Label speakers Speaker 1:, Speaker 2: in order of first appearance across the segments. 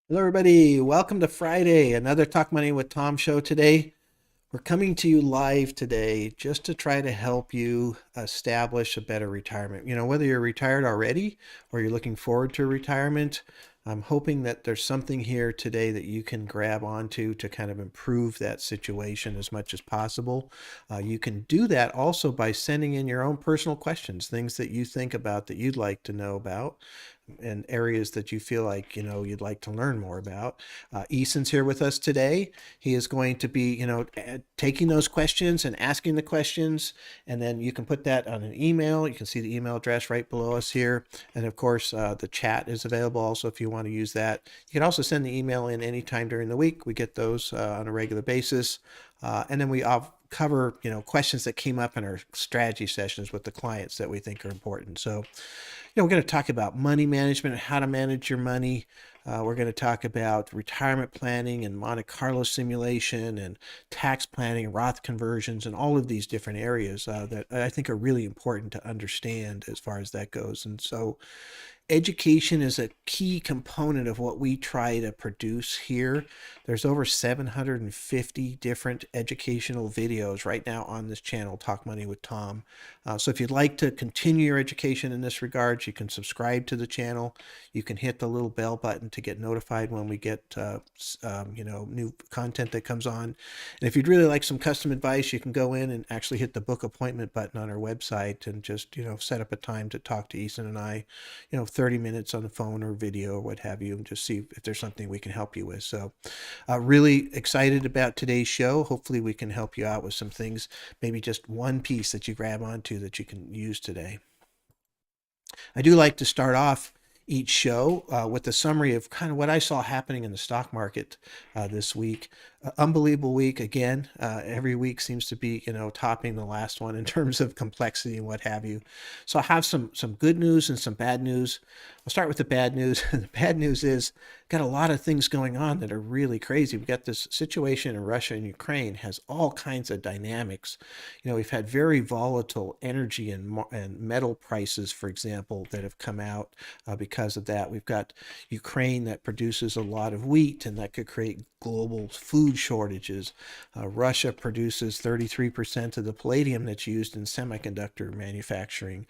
Speaker 1: Hello, everybody. Welcome to Friday, another Talk Money with Tom show today. We're coming to you live today just to try to help you establish a better retirement. Whether you're retired already or you're looking forward to retirement, I'm hoping that there's something here today that you can grab onto to kind of improve that situation as much as possible. You can do that also by sending in your own personal questions, things that you think about that you'd like to know about, and areas that you feel like you'd like to learn more about. Eason's here with us today. He is going to be taking those questions and asking the questions, and then you can put that on an email. You can see the email address right below us here, and of course the chat is available also if you want to use that. You can also send the email in anytime during the week. We get those on a regular basis, and then we cover questions that came up in our strategy sessions with the clients that we think are important. So we're going to talk about money management and how to manage your money. We're going to talk about retirement planning and Monte Carlo simulation and tax planning, Roth conversions, and all of these different areas that I think are really important to understand as far as that goes. And so education is a key component of what we try to produce here. There's over 750 different educational videos right now on this channel, Talk Money with Tom. So if you'd like to continue your education in this regard, you can subscribe to the channel. You can hit the little bell button to get notified when we get new content that comes on. And if you'd really like some custom advice, you can go in and actually hit the book appointment button on our website and just set up a time to talk to Eason and I, 30 minutes on the phone or video or what have you, and just see if there's something we can help you with. So really excited about today's show. Hopefully we can help you out with some things, maybe just one piece that you grab onto that you can use today. I do like to start off each show with a summary of kind of what I saw happening in the stock market this week. Unbelievable week again. Every week seems to be, topping the last one in terms of complexity and what have you. So I have some good news and some bad news. I'll start with the bad news. The bad news is got a lot of things going on that are really crazy. We've got this situation in Russia and Ukraine has all kinds of dynamics. We've had very volatile energy and metal prices, for example, that have come out because of that. We've got Ukraine that produces a lot of wheat, and that could create global food shortages. Russia produces 33% of the palladium that's used in semiconductor manufacturing.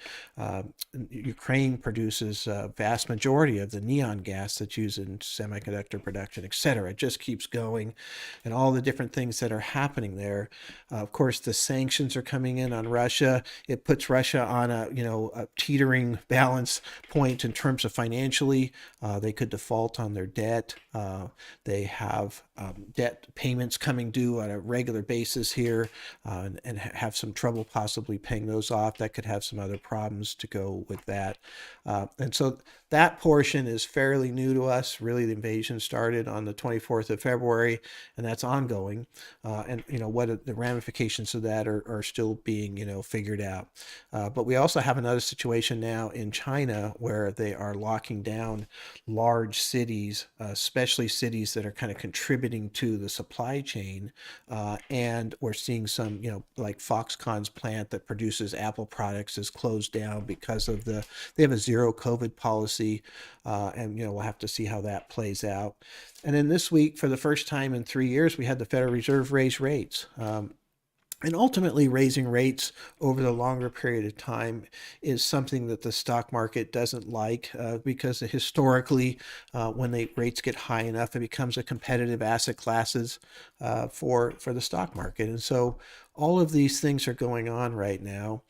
Speaker 1: Ukraine produces a vast majority of the neon gas that's used in semiconductor production, etc. It just keeps going, and all the different things that are happening there. Of course, the sanctions are coming in on Russia. It puts Russia on a teetering balance point in terms of financially. They could default on their debt. They have debt payments coming due on a regular basis here, and have some trouble possibly paying those off. That could have some other problems to go with that. And so that portion is fairly new to us. Really, the invasion started on the 24th of February, and that's ongoing. And what the ramifications of that are still being figured out. But we also have another situation now in China where they are locking down large cities, especially cities that are kind of contributing to the supply chain. And we're seeing some, like Foxconn's plant that produces Apple products is closed down because of they have a zero COVID policy. And we'll have to see how that plays out. And then this week, for the first time in 3 years, we had the Federal Reserve raise rates. And ultimately, raising rates over the longer period of time is something that the stock market doesn't like, because historically, when the rates get high enough, it becomes a competitive asset classes for the stock market. And so all of these things are going on right now.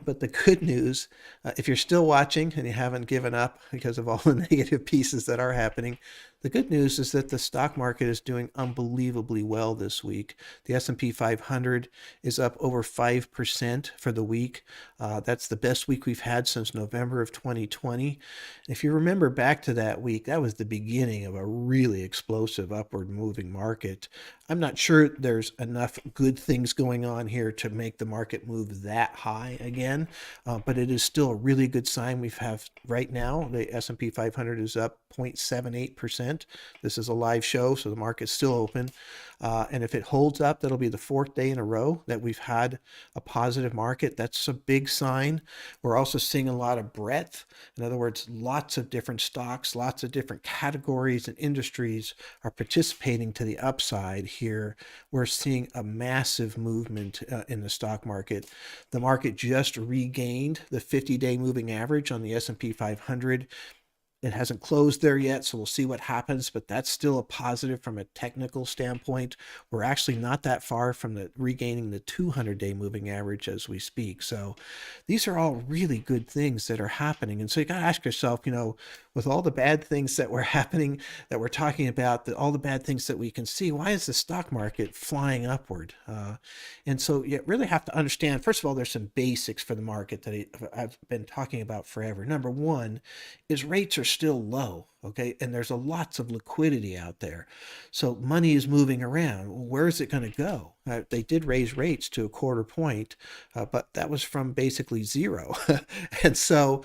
Speaker 1: But the good news, if you're still watching and you haven't given up because of all the negative pieces that are happening, the good news is that the stock market is doing unbelievably well this week. The S&P 500 is up over 5% for the week. That's the best week we've had since November of 2020. If you remember back to that week, that was the beginning of a really explosive upward moving market. I'm not sure there's enough good things going on here to make the market move that high again, but it is still a really good sign. We have right now the S&P 500 is up 0.78%. This is a live show, so the market's still open. And if it holds up, that'll be the fourth day in a row that we've had a positive market. That's a big sign. We're also seeing a lot of breadth. In other words, lots of different stocks, lots of different categories and industries are participating to the upside here. We're seeing a massive movement in the stock market. The market just regained the 50-day moving average on the S&P 500. It hasn't closed there yet, so we'll see what happens, but that's still a positive from a technical standpoint. We're actually not that far from the regaining the 200-day moving average as we speak. So these are all really good things that are happening. And so you got to ask yourself, with all the bad things that were happening, that we're talking about, all the bad things that we can see, why is the stock market flying upward? And so you really have to understand, first of all, there's some basics for the market that I've been talking about forever. Number one is rates are still low, okay? And there's lots of liquidity out there. So money is moving around. Where is it going to go? They did raise rates to a quarter point, but that was from basically zero. And so,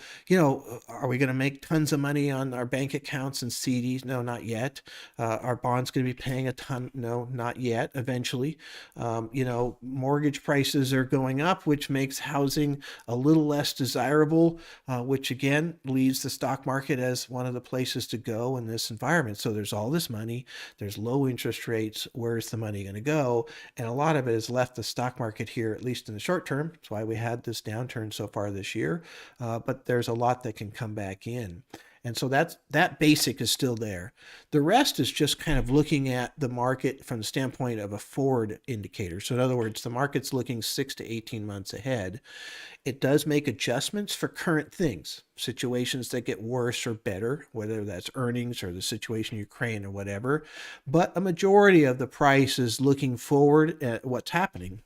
Speaker 1: are we going to make tons of money on our bank accounts and CDs? No, not yet. Are bonds going to be paying a ton? No, not yet. Eventually, mortgage prices are going up, which makes housing a little less desirable, which again leaves the stock market as one of the places to go in this environment. So there's all this money, there's low interest rates. Where's the money going to go? And a lot of it has left the stock market here, at least in the short term. That's why we had this downturn so far this year. But there's a lot that can come back in. And so that basic is still there. The rest is just kind of looking at the market from the standpoint of a forward indicator. So in other words, the market's looking 6 to 18 months ahead. It does make adjustments for current things, situations that get worse or better, whether that's earnings or the situation in Ukraine or whatever. But a majority of the price is looking forward at what's happening.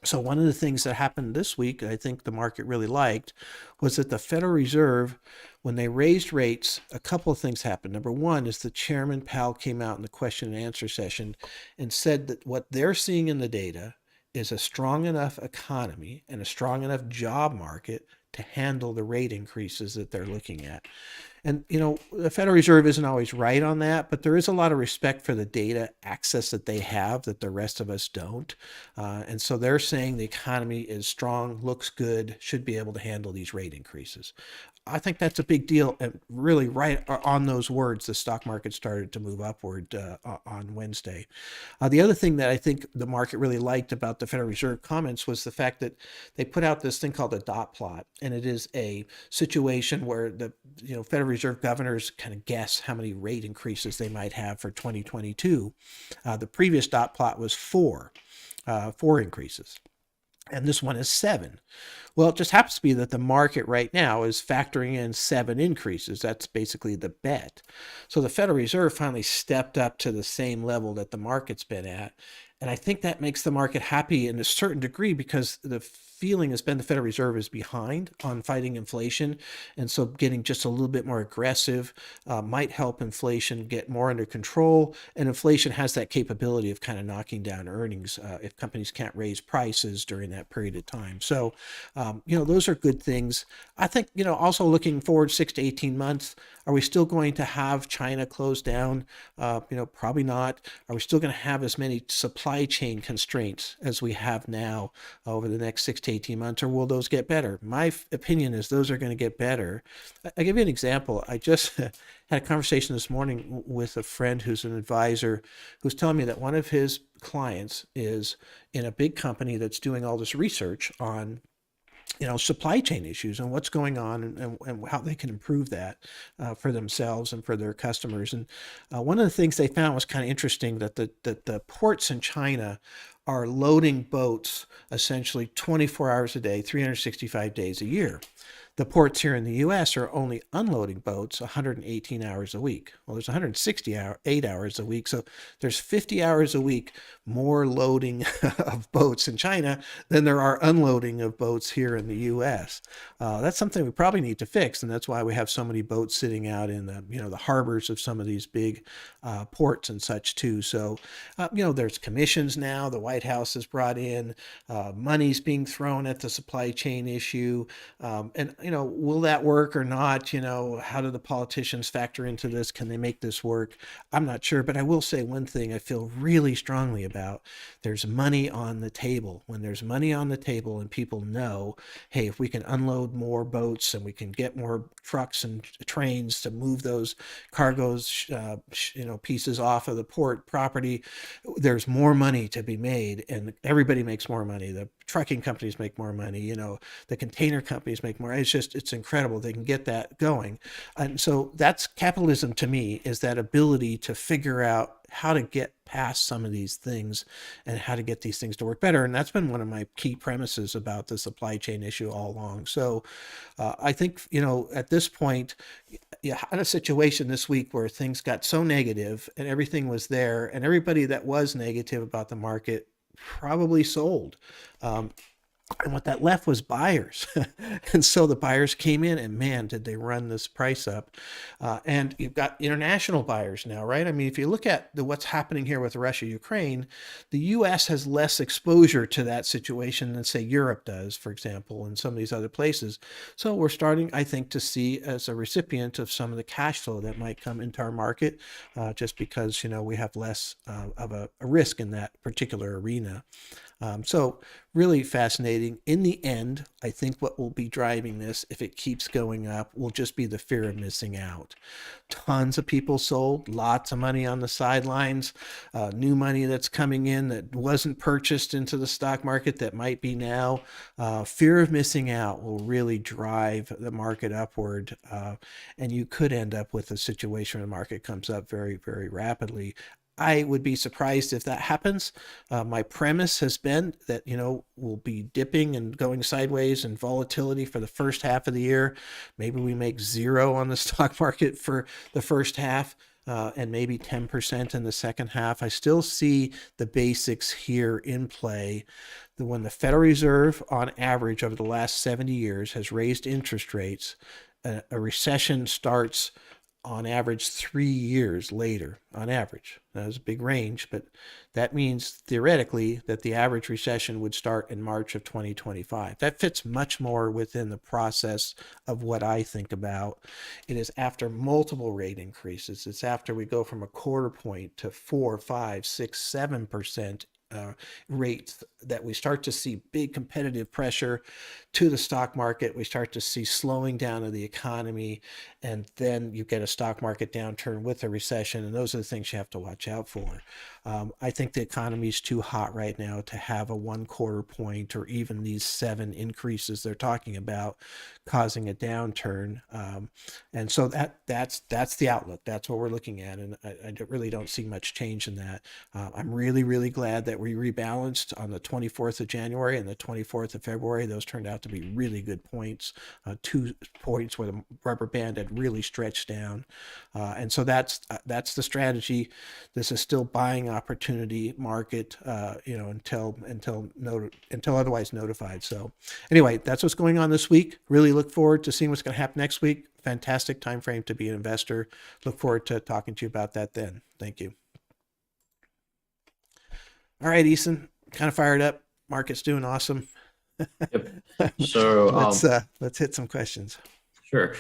Speaker 1: So one of the things that happened this week, I think the market really liked, was that the Federal Reserve, when they raised rates, a couple of things happened. Number one is the Chairman Powell came out in the question and answer session and said that what they're seeing in the data is a strong enough economy and a strong enough job market to handle the rate increases that they're looking at. And, the Federal Reserve isn't always right on that, but there is a lot of respect for the data access that they have that the rest of us don't. And so they're saying the economy is strong, looks good, should be able to handle these rate increases. I think that's a big deal. And really right on those words, the stock market started to move upward on Wednesday. The other thing that I think the market really liked about the Federal Reserve comments was the fact that they put out this thing called a dot plot. And it is a situation where the Federal Reserve governors kind of guess how many rate increases they might have for 2022. The previous dot plot was four increases. And this one is 7. Well, it just happens to be that the market right now is factoring in 7 increases. That's basically the bet. So the Federal Reserve finally stepped up to the same level that the market's been at. And I think that makes the market happy in a certain degree because the feeling has been the Federal Reserve is behind on fighting inflation. And so getting just a little bit more aggressive might help inflation get more under control. And inflation has that capability of kind of knocking down earnings if companies can't raise prices during that period of time. So, those are good things. I think, also looking forward 6 to 18 months, are we still going to have China close down? Probably not. Are we still going to have as many supply chain constraints as we have now over the next 6 to 18 months, or will those get better? My opinion is those are going to get better. I'll give you an example. I just had a conversation this morning with a friend who's an advisor who's telling me that one of his clients is in a big company that's doing all this research on supply chain issues and what's going on and how they can improve that for themselves and for their customers. And one of the things they found was kind of interesting that the ports in China are loading boats essentially 24 hours a day, 365 days a year. The ports here in the U.S. are only unloading boats 118 hours a week. Well, there's 168 hours a week. So there's 50 hours a week more loading of boats in China than there are unloading of boats here in the U.S. That's something we probably need to fix. And that's why we have so many boats sitting out in the harbors of some of these big ports and such too. So, there's commissions now. The White House has brought in money's being thrown at the supply chain issue. And will that work or not? How do the politicians factor into this? Can they make this work? I'm not sure, but I will say one thing I feel really strongly about. There's money on the table. When there's money on the table and people know, hey, if we can unload more boats and we can get more trucks and trains to move those cargoes, pieces off of the port property, there's more money to be made, and everybody makes more money. The trucking companies make more money. The container companies make more. It's incredible. They can get that going. And so that's capitalism to me, is that ability to figure out how to get past some of these things and how to get these things to work better. And that's been one of my key premises about the supply chain issue all along. So I think, at this point, you had a situation this week where things got so negative and everything was there, and everybody that was negative about the market probably sold. And what that left was buyers. And so the buyers came in, and man, did they run this price up. And you've got international buyers now, right? I mean, if you look at what's happening here with Russia, Ukraine, the US has less exposure to that situation than, say, Europe does, for example, and some of these other places. So we're starting, I think, to see as a recipient of some of the cash flow that might come into our market, just because, we have less of a risk in that particular arena. So really fascinating. In the end, I think what will be driving this, if it keeps going up, will just be the fear of missing out. Tons of people sold, lots of money on the sidelines, new money that's coming in that wasn't purchased into the stock market that might be now. Fear of missing out will really drive the market upward. And you could end up with a situation where the market comes up very, very rapidly. I would be surprised if that happens. My premise has been that, we'll be dipping and going sideways and volatility for the first half of the year. Maybe we make zero on the stock market for the first half, and maybe 10% in the second half. I still see the basics here in play. When the Federal Reserve, on average, over the last 70 years, has raised interest rates, a recession starts on average 3 years later, on average. That was a big range, but that means theoretically that the average recession would start in March of 2025. That fits much more within the process of what I think about. It is after multiple rate increases. It's after we go from a quarter point to 4, 5, 6, 7% rates that we start to see big competitive pressure to the stock market. We start to see slowing down of the economy, and then you get a stock market downturn with a recession, and those are the things you have to watch out for. I think the economy is too hot right now to have a 1/4 point or even these 7 increases they're talking about causing a downturn. And so that's the outlook. That's what we're looking at, and I really don't see much change in that. I'm really, really glad that we rebalanced on the 24th of January and the 24th of February. Those turned out to be really good points, 2 points where the rubber band had really stretched down. And so that's the strategy. This is still buying opportunity market, until otherwise notified. So anyway, that's what's going on this week. Really look forward to seeing what's going to happen next week. Fantastic time frame to be an investor. Look forward to talking to you about that then. Thank you. All right, Eason, kind of fired up. Market's doing awesome.
Speaker 2: Yep. So,
Speaker 1: Let's hit some questions.
Speaker 2: sure.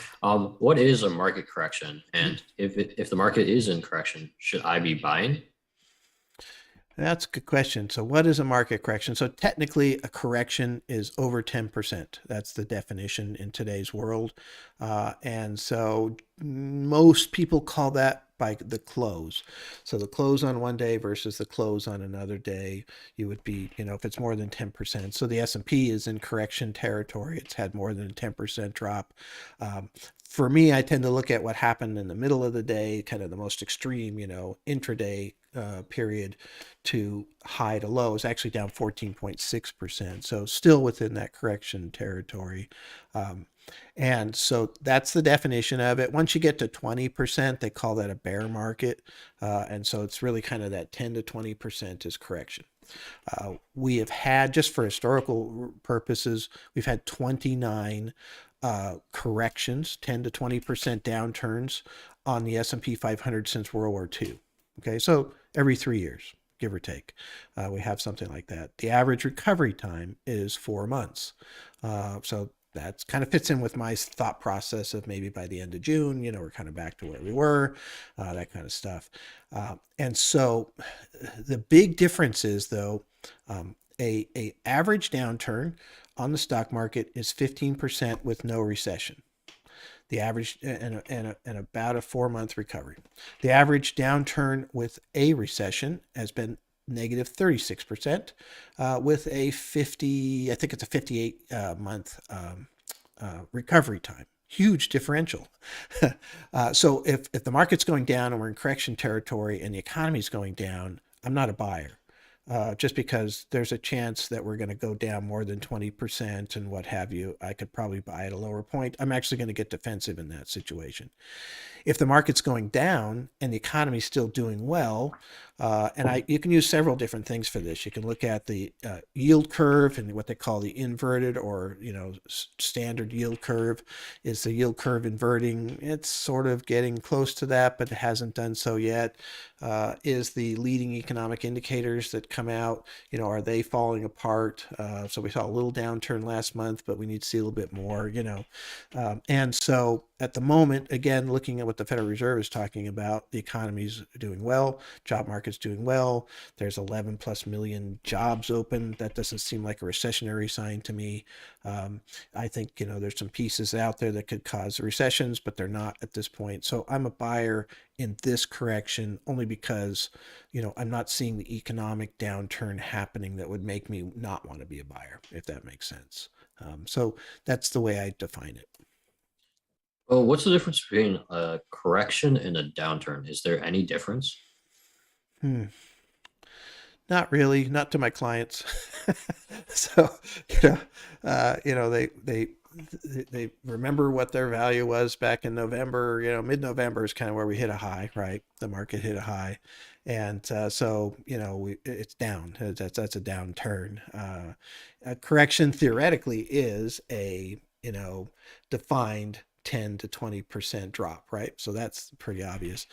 Speaker 2: What is a market correction? And if the market is in correction, should I be buying?
Speaker 1: That's a good question. So, what is a market correction? So, technically, a correction is over 10%. That's the definition in today's world. And so, most people call that by the close. So, the close on one day versus the close on another day, you would be, if it's more than 10%. So, the S&P is in correction territory. It's had more than a 10% drop. For me, I tend to look at what happened in the middle of the day, kind of the most extreme, intraday period to high to low is actually down 14.6%. So still within that correction territory. And so that's the definition of it. Once you get to 20%, they call that a bear market. And so it's really kind of that 10 to 20% is correction. We have had, just for historical purposes, we've had 29 corrections, 10 to 20% downturns on the S&P 500 since World War II. Okay, so every 3 years, give or take, we have something like that. The average recovery time is 4 months. So that's kind of fits in with my thought process of maybe by the end of June, we're kind of back to where we were, that kind of stuff. And so the big difference is though, a average downturn on the stock market is 15% with no recession. The average and about a 4 month recovery. The average downturn with a recession has been negative 36%, with a 50, I think it's a 58 month recovery time. Huge differential. So if the market's going down and we're in correction territory and the economy's going down, I'm not a buyer. Just because there's a chance that we're going to go down more than 20% and what have you. I could probably buy at a lower point. I'm actually going to get defensive in that situation. If the market's going down and the economy's still doing well, you can use several different things for this. You can look at the yield curve and what they call the inverted or standard yield curve. Is the yield curve inverting? It's sort of getting close to that, but it hasn't done so yet. Is the leading economic indicators that come out, are they falling apart? So we saw a little downturn last month, but we need to see a little bit more. And so at the moment, again, looking at what the Federal Reserve is talking about, the economy's doing well, job market's doing well. There's 11 plus million jobs open. That doesn't seem like a recessionary sign to me. I think, there's some pieces out there that could cause recessions, but they're not at this point. So I'm a buyer in this correction only because, I'm not seeing the economic downturn happening that would make me not want to be a buyer, if that makes sense. So that's the way I define it.
Speaker 2: Well, what's the difference between a correction and a downturn? Is there any difference?
Speaker 1: Hmm. Not really, not to my clients. So, you know, they remember what their value was back in November. Mid-November is kind of where we hit a high, right? The market hit a high, and so it's down. That's a downturn. A correction theoretically is a defined 10 to 20% drop, right? So that's pretty obvious.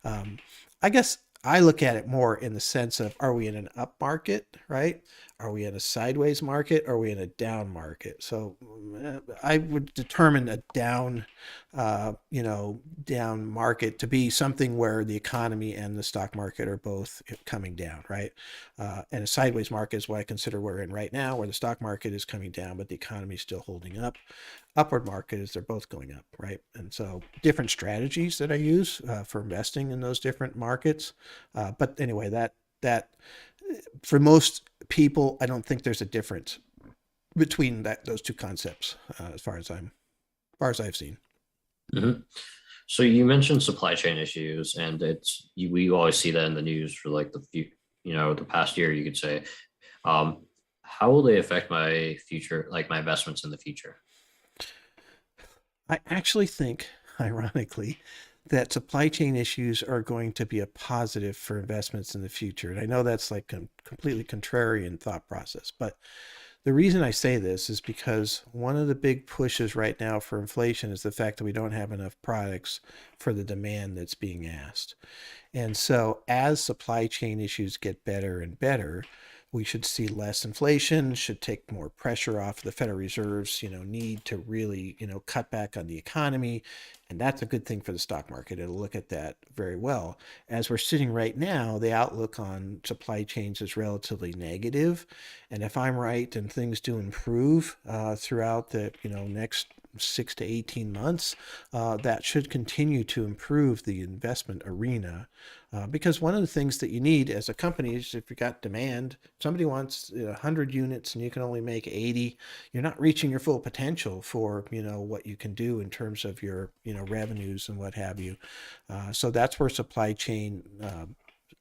Speaker 1: I guess I look at it more in the sense of, are we in an up market, right? Are we in a sideways market? Or are we in a down market? So I would determine a down market to be something where the economy and the stock market are both coming down, right? And a sideways market is what I consider we're in right now, where the stock market is coming down, but the economy is still holding up. Upward market is they're both going up, right? And so different strategies that I use for investing in those different markets. But anyway, that for most people, I don't think there's a difference between those two concepts as far as I've seen.
Speaker 2: Hmm. So you mentioned supply chain issues, and we always see that in the news for like the past year, you could say. How will they affect my future, like my investments in the future?
Speaker 1: I actually think, ironically, that supply chain issues are going to be a positive for investments in the future. And I know that's like a completely contrarian thought process, but the reason I say this is because one of the big pushes right now for inflation is the fact that we don't have enough products for the demand that's being asked. And so as supply chain issues get better and better, we should see less inflation, should take more pressure off the Federal Reserve's, need to really, cut back on the economy. And that's a good thing for the stock market. It'll look at that very well. As we're sitting right now, the outlook on supply chains is relatively negative. And if I'm right and things do improve throughout the, next 6 to 18 months, that should continue to improve the investment arena. Because one of the things that you need as a company is if you've got demand, somebody wants 100 units and you can only make 80, you're not reaching your full potential for, what you can do in terms of your, revenues and what have you. So that's where supply chain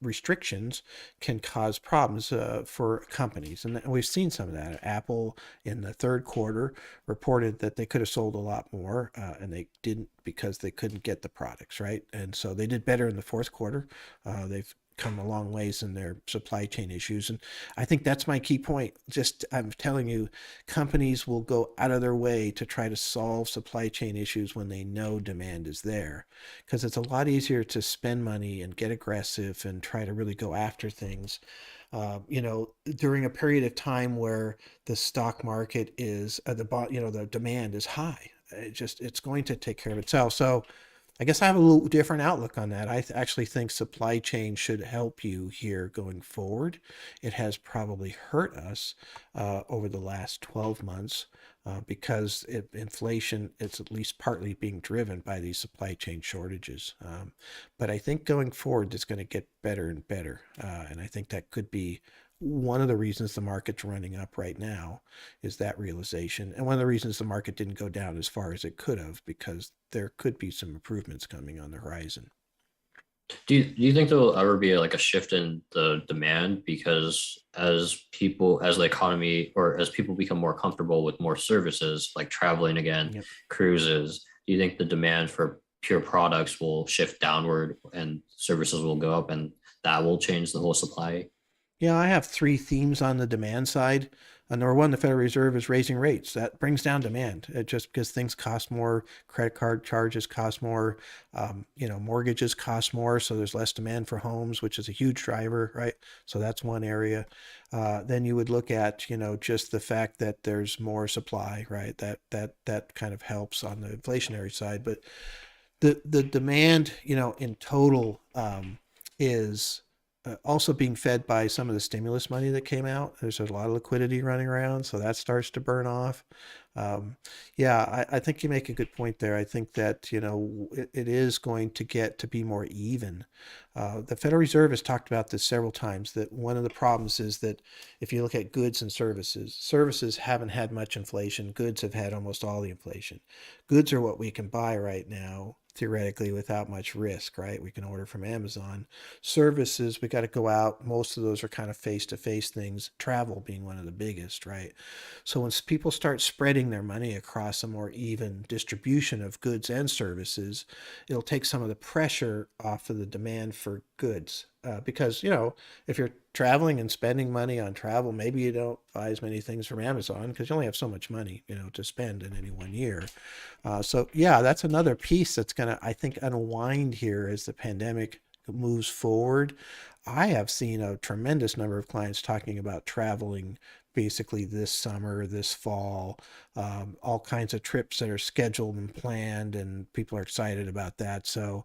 Speaker 1: restrictions can cause problems for companies. And we've seen some of that. Apple in the third quarter reported that they could have sold a lot more and they didn't because they couldn't get the products, right? And so they did better in the fourth quarter. They've come a long ways in their supply chain issues. And I think that's my key point. Just, I'm telling you, companies will go out of their way to try to solve supply chain issues when they know demand is there. Because it's a lot easier to spend money and get aggressive and try to really go after things During a period of time where the stock market is the demand is high. It's going to take care of itself. So I guess I have a little different outlook on that. Actually think supply chain should help you here going forward. It has probably hurt us over the last 12 months because inflation it's at least partly being driven by these supply chain shortages. But I think going forward, it's going to get better and better. And I think that could be one of the reasons the market's running up right now is that realization. And one of the reasons the market didn't go down as far as it could have, because there could be some improvements coming on the horizon.
Speaker 2: Do you think there will ever be like a shift in the demand because as the economy or as people become more comfortable with more services like traveling again,
Speaker 1: Yep.
Speaker 2: cruises, do you think the demand for pure products will shift downward and services will go up and that will change the whole supply?
Speaker 1: Yeah, I have three themes on the demand side. Number one, the Federal Reserve is raising rates. That brings down demand. Just because things cost more, credit card charges cost more, mortgages cost more, so there's less demand for homes, which is a huge driver, right? So that's one area. Then you would look at, just the fact that there's more supply, right? That kind of helps on the inflationary side. But the demand, in total, is also being fed by some of the stimulus money that came out. There's a lot of liquidity running around, so that starts to burn off. Um, yeah, I think you make a good point there. I think that it is going to get to be more even. The Federal Reserve has talked about this several times. That one of the problems is that if you look at goods and services, services haven't had much inflation. Goods have had almost all the inflation. Goods are what we can buy right now, theoretically, without much risk, right? We can order from Amazon. Services, we got to go out. Most of those are kind of face to face things, travel being one of the biggest, right? So when people start spreading their money across a more even distribution of goods and services, it'll take some of the pressure off of the demand for goods. Because, if you're traveling and spending money on travel, maybe you don't buy as many things from Amazon because you only have so much money, to spend in any one year. So yeah, that's another piece that's going to, I think, unwind here as the pandemic moves forward. I have seen a tremendous number of clients talking about traveling basically this summer, this fall, all kinds of trips that are scheduled and planned, and people are excited about that. So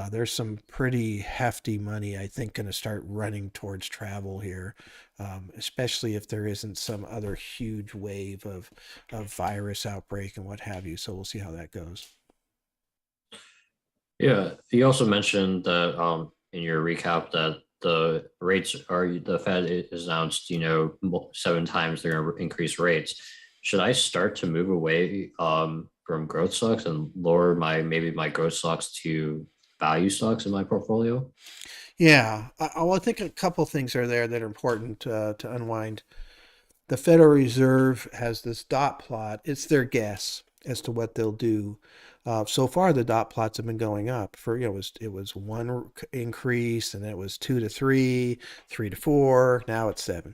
Speaker 1: there's some pretty hefty money, I think, going to start running towards travel here, especially if there isn't some other huge wave of virus outbreak and what have you. So we'll see how that goes.
Speaker 2: Yeah, you also mentioned that in your recap that the Fed is announced, 7 times they're going to increase rates. Should I start to move away from growth stocks and lower my growth stocks to value stocks in my portfolio?
Speaker 1: Yeah, well, I think a couple things are there that are important to unwind. The Federal Reserve has this dot plot. It's their guess as to what they'll do. So far, the dot plots have been going up. It was one increase, and then it was 2 to 3, 3 to 4. Now it's 7,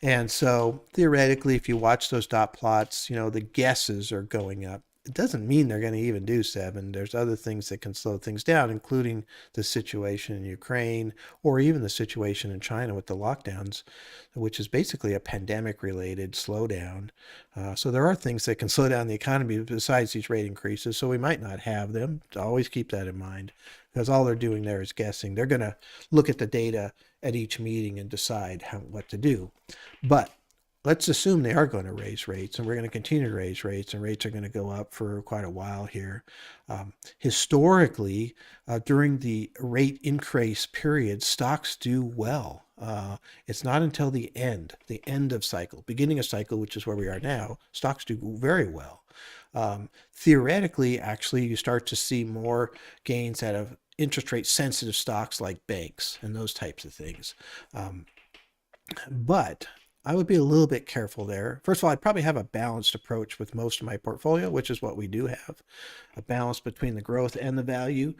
Speaker 1: and so theoretically, if you watch those dot plots, the guesses are going up. It doesn't mean they're going to even do 7. There's other things that can slow things down, including the situation in Ukraine or even the situation in China with the lockdowns, which is basically a pandemic related slowdown. So there are things that can slow down the economy besides these rate increases. So we might not have them. Always keep that in mind because all they're doing there is guessing. They're going to look at the data at each meeting and decide what to do. But let's assume they are going to raise rates, and we're going to continue to raise rates, and rates are going to go up for quite a while here. Historically, during the rate increase period, stocks do well. It's not until the end of cycle, beginning of cycle, which is where we are now, stocks do very well. Theoretically, actually, you start to see more gains out of interest rate sensitive stocks like banks and those types of things. But I would be a little bit careful there. First of all, I'd probably have a balanced approach with most of my portfolio, which is what we do have, a balance between the growth and the value.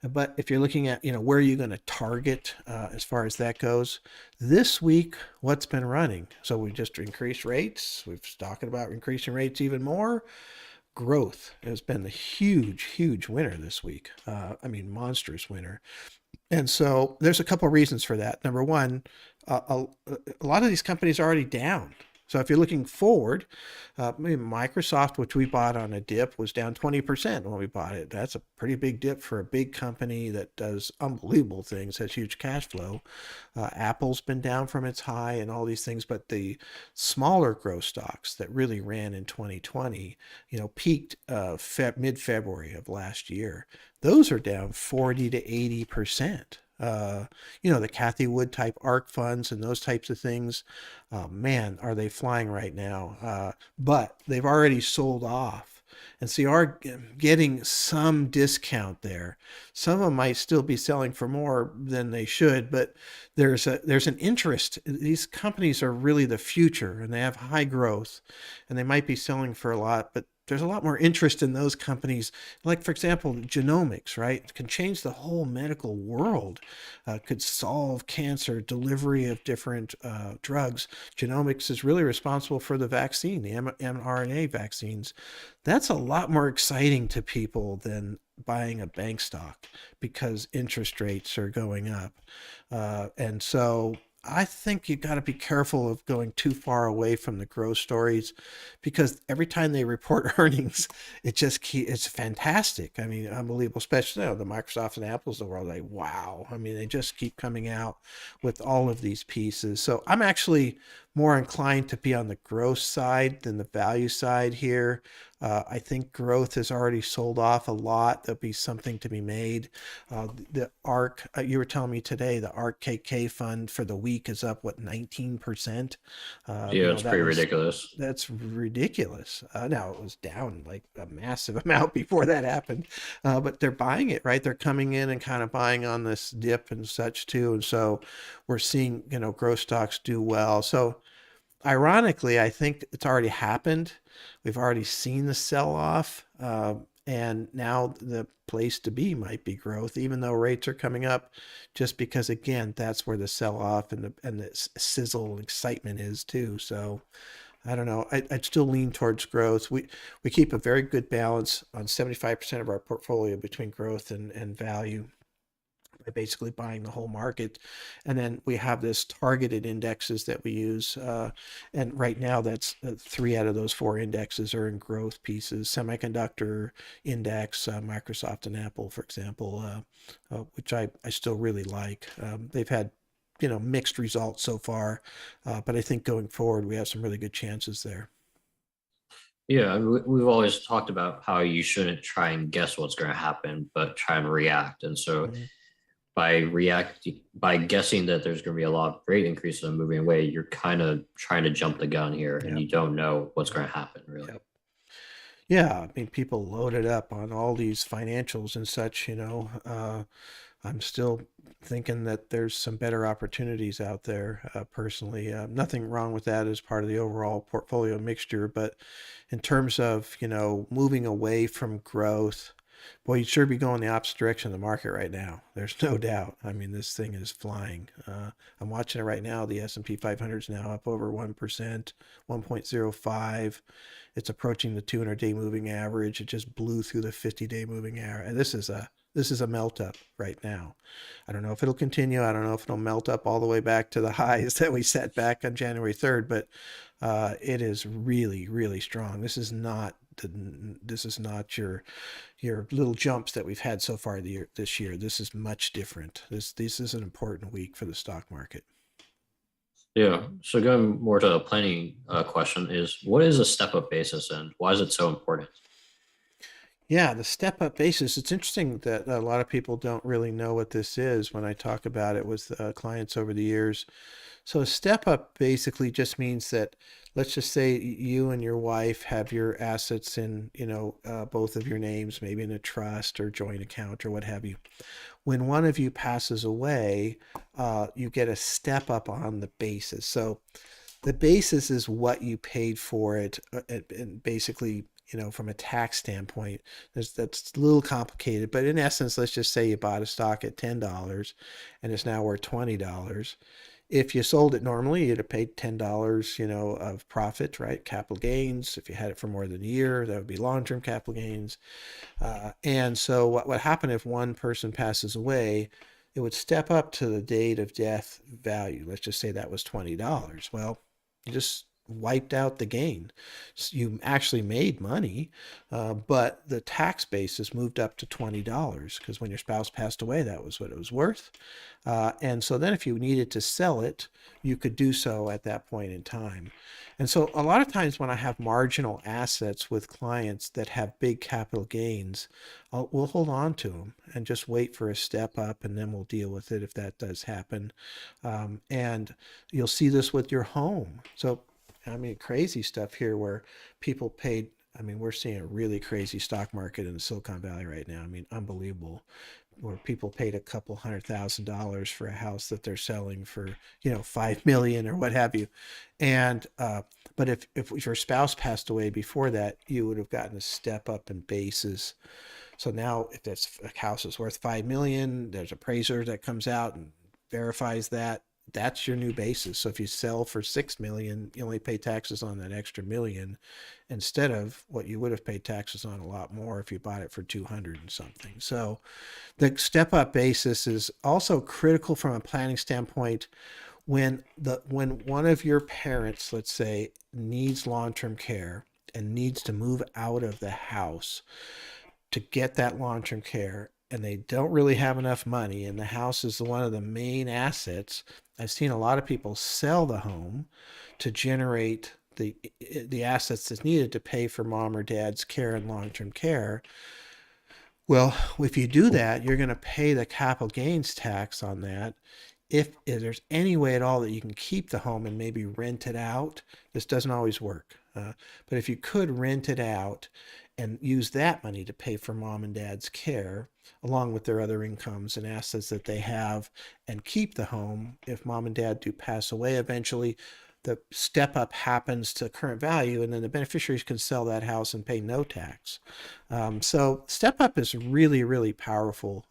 Speaker 1: But if you're looking at, where are you going to target as far as that goes, this week, what's been running? So we just increased rates. We've talking about increasing rates even more. Growth has been the huge, huge winner this week. Monstrous winner. And so there's a couple of reasons for that. Number one, a lot of these companies are already down. So if you're looking forward, maybe Microsoft, which we bought on a dip, was down 20% when we bought it. That's a pretty big dip for a big company that does unbelievable things, has huge cash flow. Apple's been down from its high and all these things, but the smaller growth stocks that really ran in 2020, peaked mid-February of last year. Those are down 40 to 80%. The Kathy Wood type ARC funds and those types of things, man, are they flying right now? But they've already sold off. And so you are getting some discount there. Some of them might still be selling for more than they should, but there's an interest. These companies are really the future, and they have high growth, and they might be selling for a lot, but there's a lot more interest in those companies. Like, for example, genomics, right? It can change the whole medical world, could solve cancer, delivery of different drugs. Genomics is really responsible for the vaccine, the mRNA vaccines. That's a lot more exciting to people than buying a bank stock because interest rates are going up. And so I think you got to be careful of going too far away from the growth stories because every time they report earnings, it's fantastic. I mean, unbelievable, especially the Microsoft and Apple's of the world. Like, wow. I mean, they just keep coming out with all of these pieces. So I'm actually more inclined to be on the growth side than the value side here. I think growth has already sold off a lot. There'll be something to be made. The ARC, you were telling me today, the ARC KK fund for the week is up, what, 19%?
Speaker 2: Yeah, it's pretty ridiculous.
Speaker 1: That's ridiculous. Now it was down like a massive amount before that happened, but they're buying it, right? They're coming in and kind of buying on this dip and such too. And so we're seeing, growth stocks do well. So ironically, I think it's already happened. We've already seen the sell off. And now the place to be might be growth, even though rates are coming up, just because again, that's where the sell off and the sizzle and excitement is too. So I don't know. I'd still lean towards growth. We keep a very good balance on 75% of our portfolio between growth and value by basically buying the whole market. And then we have this targeted indexes that we use. And right now, that's three out of those four indexes are in growth pieces: semiconductor index, Microsoft and Apple, for example, which I still really like. They've had mixed results so far, but I think going forward we have some really good chances there.
Speaker 2: Yeah, we've always talked about how you shouldn't try and guess what's going to happen, but try and react. And so
Speaker 1: Mhm.
Speaker 2: by guessing that there's going to be a lot of rate increases and moving away, you're kind of trying to jump the gun here, and
Speaker 1: Yep.
Speaker 2: you don't know what's going to happen really.
Speaker 1: Yep. Yeah, I mean, people loaded up on all these financials and such. I'm still thinking that there's some better opportunities out there, personally. Nothing wrong with that as part of the overall portfolio mixture, but in terms of, moving away from growth, boy, you'd sure be going the opposite direction of the market right now. There's no doubt. I mean, this thing is flying. I'm watching it right now. The S&P 500 is now up over 1%, 1.05. It's approaching the 200-day moving average. It just blew through the 50-day moving average. This is a melt up right now. I don't know if it'll continue. I don't know if it'll melt up all the way back to the highs that we set back on January 3rd, but it is really, really strong. This is not your little jumps that we've had so far this year. This is much different. This is an important week for the stock market.
Speaker 2: Yeah. So going more to the planning question is, what is a step up basis and why is it so important?
Speaker 1: Yeah, the step up basis. It's interesting that a lot of people don't really know what this is when I talk about it with clients over the years. So a step up basically just means that, let's just say you and your wife have your assets in, both of your names, maybe in a trust or joint account or what have you. When one of you passes away, you get a step up on the basis. So the basis is what you paid for it, and basically, from a tax standpoint, that's a little complicated. But in essence, let's just say you bought a stock at $10 and it's now worth $20. If you sold it normally, you'd have paid $10, of profit, right? Capital gains. If you had it for more than a year, that would be long-term capital gains. And so what would happen if one person passes away? it would step up to the date of death value. Let's just say that was $20. Well, you just wiped out the gain. So you actually made money, but the tax basis moved up to $20 because when your spouse passed away, that was what it was worth. And so then if you needed to sell it, you could do so at that point in time. And so a lot of times when I have marginal assets with clients that have big capital gains, we'll hold on to them and just wait for a step up, and then we'll deal with it if that does happen. And you'll see this with your home. So, I mean, crazy stuff here where people paid. I mean, we're seeing a really crazy stock market in Silicon Valley right now. I mean, unbelievable, where people paid a couple $100,000 for a house that they're selling for, 5 million or what have you. And but if your spouse passed away before that, you would have gotten a step up in basis. So now if that's a house is worth 5 million, there's an appraiser that comes out and verifies that. That's your new basis. So if you sell for 6 million, you only pay taxes on that extra million instead of what you would have paid taxes on a lot more if you bought it for 200 and something. So the step up basis is also critical from a planning standpoint when one of your parents, let's say, needs long-term care and needs to move out of the house to get that long-term care, and they don't really have enough money and the house is one of the main assets. I've seen a lot of people sell the home to generate the assets that's needed to pay for mom or dad's care and long-term care. Well, if you do that, you're going to pay the capital gains tax on that. If there's any way at all that you can keep the home and maybe rent it out, this doesn't always work. But if you could rent it out and use that money to pay for mom and dad's care, along with their other incomes and assets that they have, and keep the home, if mom and dad do pass away eventually, the step up happens to current value, and then the beneficiaries can sell that house and pay no tax. So step up is really, really powerful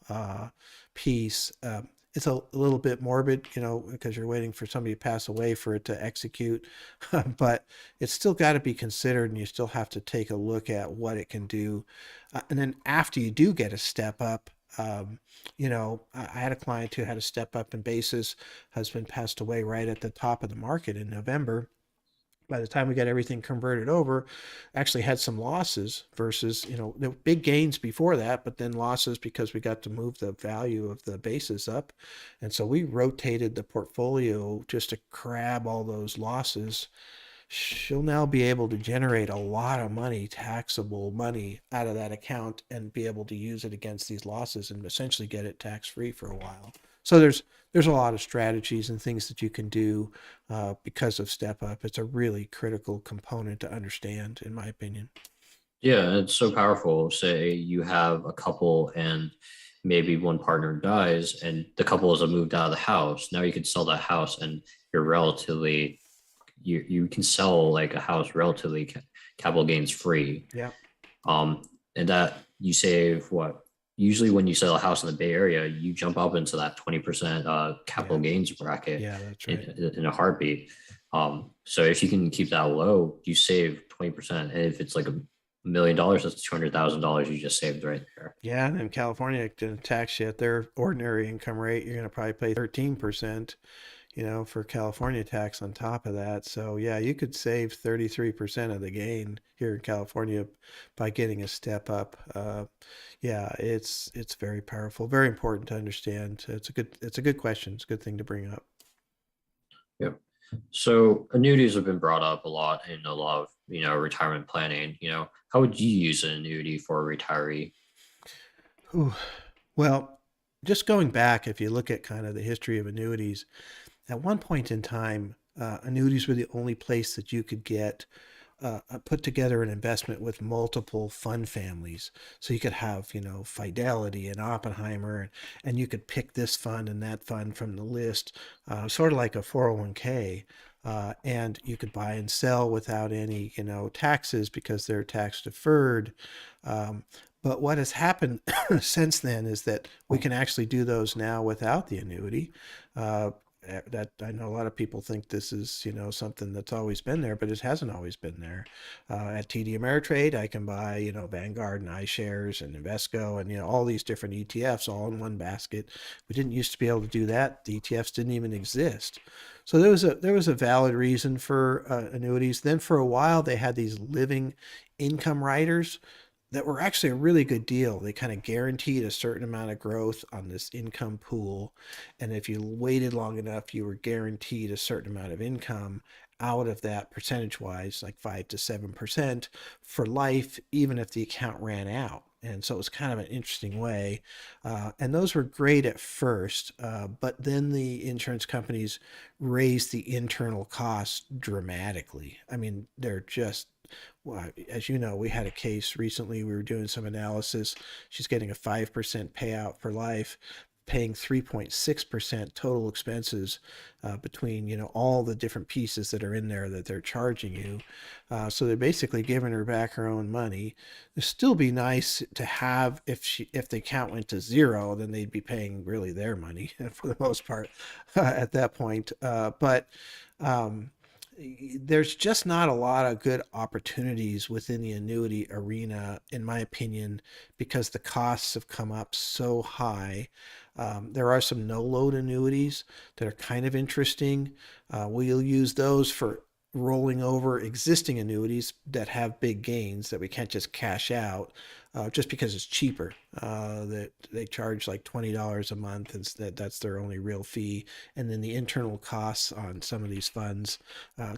Speaker 1: piece. It's a little bit morbid, because you're waiting for somebody to pass away for it to execute, but it's still got to be considered, and you still have to take a look at what it can do. And then after you do get a step up, I had a client who had a step up in basis. Husband passed away right at the top of the market in November. By the time we got everything converted over, actually had some losses versus, the big gains before that, but then losses because we got to move the value of the basis up. And so we rotated the portfolio just to grab all those losses. She'll now be able to generate a lot of money, taxable money, out of that account and be able to use it against these losses and essentially get it tax free for a while. So there's a lot of strategies and things that you can do because of step up. It's a really critical component to understand, in my opinion.
Speaker 2: Yeah, it's so powerful. Say you have a couple and maybe one partner dies and the couple has moved out of the house. Now you can sell that house and you're relatively you can sell like a house relatively capital gains free.
Speaker 1: Yeah.
Speaker 2: Um, and that you save what usually when you sell a house in the Bay Area, you jump up into that 20% capital
Speaker 1: Yeah.
Speaker 2: gains bracket
Speaker 1: Yeah, that's right.
Speaker 2: in a heartbeat. So if you can keep that low, you save 20%. And if it's like $1 million, that's $200,000 you just saved right there.
Speaker 1: Yeah, and in California didn't tax you at their ordinary income rate. You're going to probably pay 13%, for California tax on top of that. So yeah, you could save 33% of the gain here in California by getting a step up. Yeah, it's very powerful, very important to understand. It's a good question. It's a good thing to bring up.
Speaker 2: Yeah. So annuities have been brought up a lot in a lot of, retirement planning. How would you use an annuity for a retiree?
Speaker 1: Whew. Well, just going back, if you look at kind of the history of annuities, at one point in time, annuities were the only place that you could get put together an investment with multiple fund families. So you could have, Fidelity and Oppenheimer, and you could pick this fund and that fund from the list, sort of like a 401k. And you could buy and sell without any, taxes because they're tax deferred. But what has happened since then is that we can actually do those now without the annuity. Uh, that I know a lot of people think this is, something that's always been there, but it hasn't always been there. At TD Ameritrade, I can buy, Vanguard and iShares and Invesco and, all these different ETFs all in one basket. We didn't used to be able to do that. The ETFs didn't even exist. So there was a valid reason for annuities. Then for a while they had these living income riders that were actually a really good deal. They kind of guaranteed a certain amount of growth on this income pool. And if you waited long enough, you were guaranteed a certain amount of income out of that percentage wise, like 5 to 7% for life, even if the account ran out. And so it was kind of an interesting way. And those were great at first, but then the insurance companies raised the internal costs dramatically. I mean, they're just well, as you know, we had a case recently. We were doing some analysis. She's getting a 5% payout for life, paying 3.6% total expenses between all the different pieces that are in there that they're charging you. So they're basically giving her back her own money. It'd still be nice to have if the account went to zero, then they'd be paying really their money for the most part at that point. But um, there's just not a lot of good opportunities within the annuity arena, in my opinion, because the costs have come up so high. There are some no load annuities that are kind of interesting. We'll use those for rolling over existing annuities that have big gains that we can't just cash out just because it's cheaper. That they charge like $20 a month, and that's their only real fee. And then the internal costs on some of these funds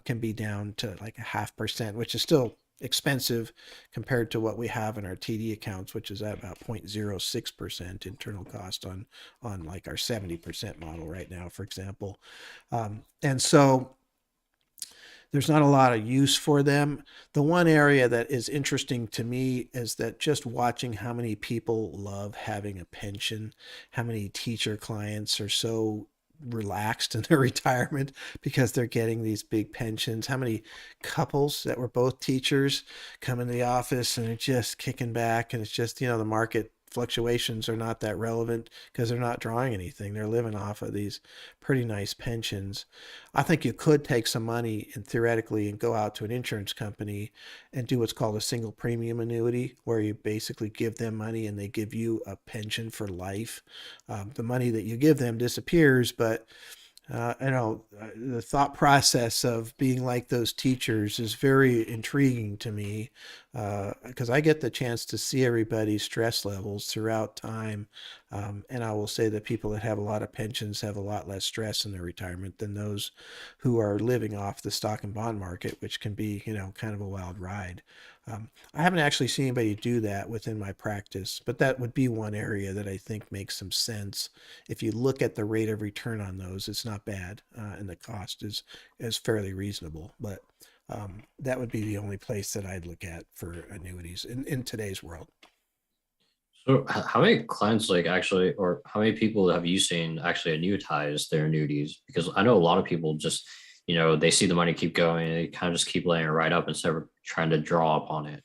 Speaker 1: can be down to like 0.5%, which is still expensive compared to what we have in our TD accounts, which is at about 0.06% internal cost on like our 70% model right now, for example. And so there's not a lot of use for them. The one area that is interesting to me is that just watching how many people love having a pension, how many teacher clients are so relaxed in their retirement because they're getting these big pensions. How many couples that were both teachers come in the office and they're just kicking back, and it's just, the market fluctuations are not that relevant because they're not drawing anything. They're living off of these pretty nice pensions. I think you could take some money and theoretically and go out to an insurance company and do what's called a single premium annuity, where you basically give them money and they give you a pension for life. The money that you give them disappears, but the thought process of being like those teachers is very intriguing to me because I get the chance to see everybody's stress levels throughout time. And I will say that people that have a lot of pensions have a lot less stress in their retirement than those who are living off the stock and bond market, which can be, kind of a wild ride. I haven't actually seen anybody do that within my practice, but that would be one area that I think makes some sense. If you look at the rate of return on those, it's not bad, and the cost is fairly reasonable. But that would be the only place that I'd look at for annuities in today's world.
Speaker 2: So how many clients like actually, or how many people have you seen actually annuitize their annuities? Because I know a lot of people just, they see the money keep going and they kind of just keep laying it right up instead of trying to draw up on it.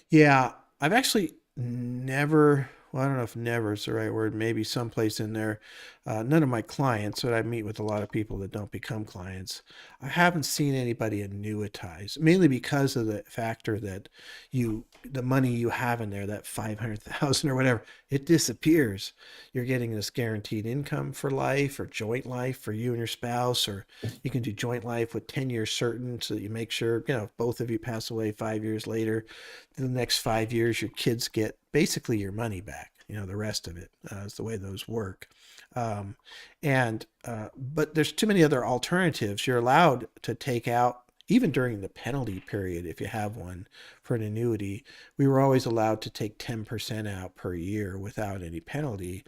Speaker 1: Yeah, I've actually never, well, I don't know if never is the right word, maybe someplace in there. None of my clients, but I meet with a lot of people that don't become clients. I haven't seen anybody annuitize, mainly because of the factor that the money you have in there, that 500,000 or whatever, it disappears. You're getting this guaranteed income for life or joint life for you and your spouse, or you can do joint life with 10 years certain so that you make sure, if both of you pass away 5 years later, the next 5 years, your kids get basically your money back. The rest of it is the way those work. Um, but there's too many other alternatives. You're allowed to take out, even during the penalty period, if you have one for an annuity, we were always allowed to take 10% out per year without any penalty.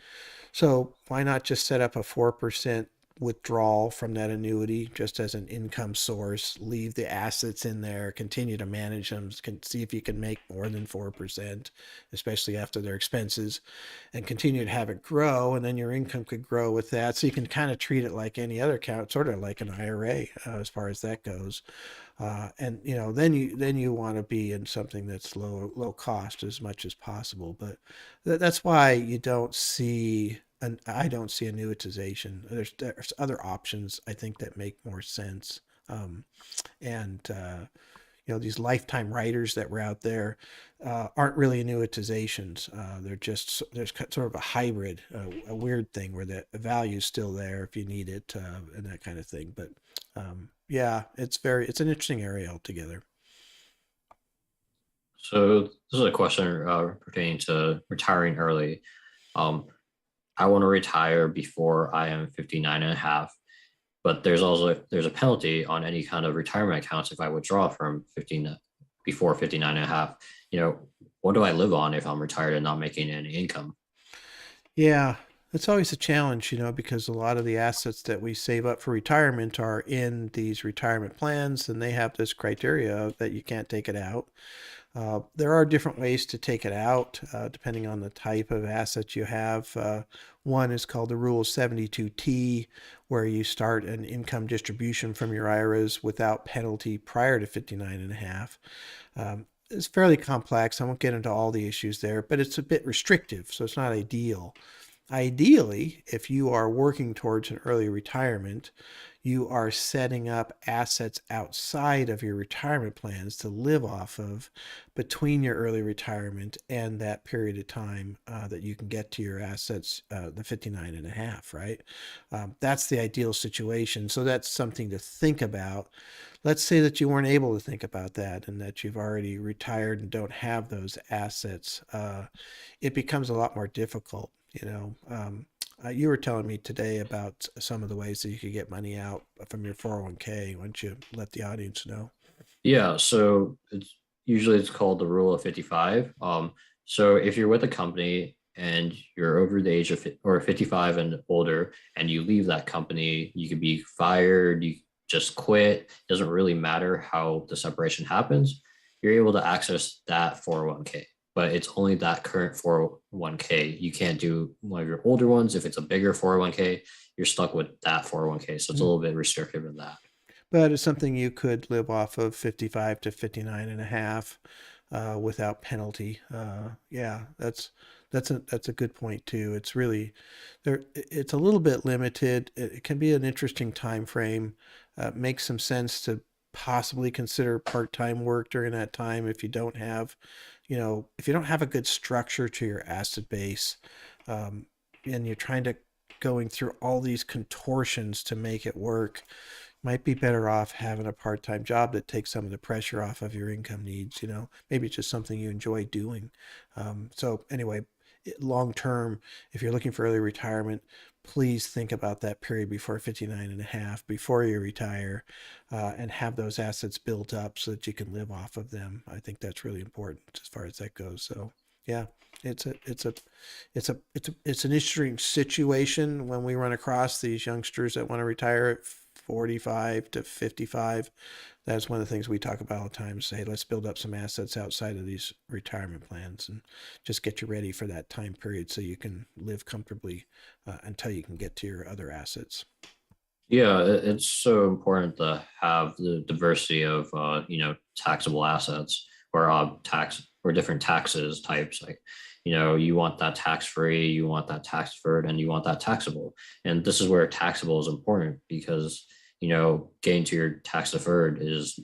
Speaker 1: So why not just set up a 4% withdrawal from that annuity just as an income source, leave the assets in there, continue to manage them, can see if you can make more than 4%, especially after their expenses, and continue to have it grow. And then your income could grow with that. So you can kind of treat it like any other account, sort of like an IRA as far as that goes. And then you want to be in something that's low cost as much as possible. But that's why you don't see and I don't see annuitization. There's other options I think that make more sense. And these lifetime writers that were out there aren't really annuitizations. They're just there's sort of a hybrid, a weird thing where the value is still there if you need it, and that kind of thing. But yeah, it's an interesting area altogether.
Speaker 2: So this is a question pertaining to retiring early. Um, I want to retire before I am 59 and a half, but there's a penalty on any kind of retirement accounts if I withdraw from 15 before 59 and a half. You know, what do I live on if I'm retired and not making any income?
Speaker 1: Yeah, it's always a challenge, because a lot of the assets that we save up for retirement are in these retirement plans, and they have this criteria that you can't take it out. There are different ways to take it out, depending on the type of assets you have. One is called the Rule 72T, where you start an income distribution from your IRAs without penalty prior to 59 and a half. It's fairly complex. I won't get into all the issues there, but it's a bit restrictive, so it's not ideal. Ideally, if you are working towards an early retirement, you are setting up assets outside of your retirement plans to live off of between your early retirement and that period of time that you can get to your assets, the 59 and a half, right? That's the ideal situation. So that's something to think about. Let's say that you weren't able to think about that and that you've already retired and don't have those assets. It becomes a lot more difficult. You were telling me today about some of the ways that you could get money out from your 401k. Why don't you let the audience know?
Speaker 2: Yeah, so it's called the rule of 55. So if you're with a company and you're over the age of or 55 and older and you leave that company, you could be fired, you just quit. It doesn't really matter how the separation happens. You're able to access that 401k, but it's only that current 401k. You can't do one of your older ones. If it's a bigger 401k, you're stuck with that 401k. So it's a
Speaker 1: Mm.
Speaker 2: little bit restrictive in that.
Speaker 1: But it's something you could live off of 55 to 59 and a half without penalty. Yeah, that's a good point too. It's really there. It's a little bit limited. It can be an interesting time frame. Makes some sense to possibly consider part-time work during that time if you don't have, if you don't have a good structure to your asset base, um, and you're trying to going through all these contortions to make it work, might be better off having a part-time job that takes some of the pressure off of your income needs. Maybe it's just something you enjoy doing. So anyway, long term, if you're looking for early retirement, please think about that period before 59 and a half, before you retire, and have those assets built up so that you can live off of them. I think that's really important as far as that goes. So yeah, it's a it's a it's an interesting situation when we run across these youngsters that want to retire at 45 to 55. That's one of the things we talk about all the time. Say, let's build up some assets outside of these retirement plans and just get you ready for that time period so you can live comfortably until you can get to your other assets.
Speaker 2: Yeah, it's so important to have the diversity of taxable assets or tax or different taxes types. Like, you want that tax free, you want that tax deferred, and you want that taxable. And this is where taxable is important because getting to your tax deferred is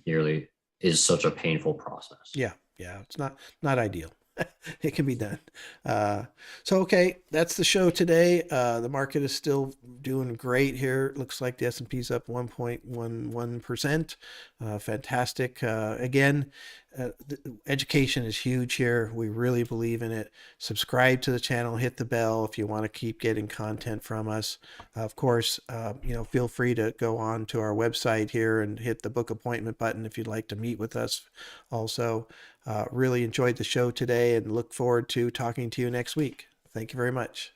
Speaker 2: such a painful process.
Speaker 1: Yeah, yeah, it's not ideal. It can be done. Uh, so okay, that's the show today. The market is still doing great here. Looks like the S&P's up 1.11%. Fantastic. Again, education is huge here. We really believe in it. Subscribe to the channel. Hit the bell if you want to keep getting content from us. Of course, feel free to go on to our website here and hit the book appointment button if you'd like to meet with us. Also, really enjoyed the show today and look forward to talking to you next week. Thank you very much.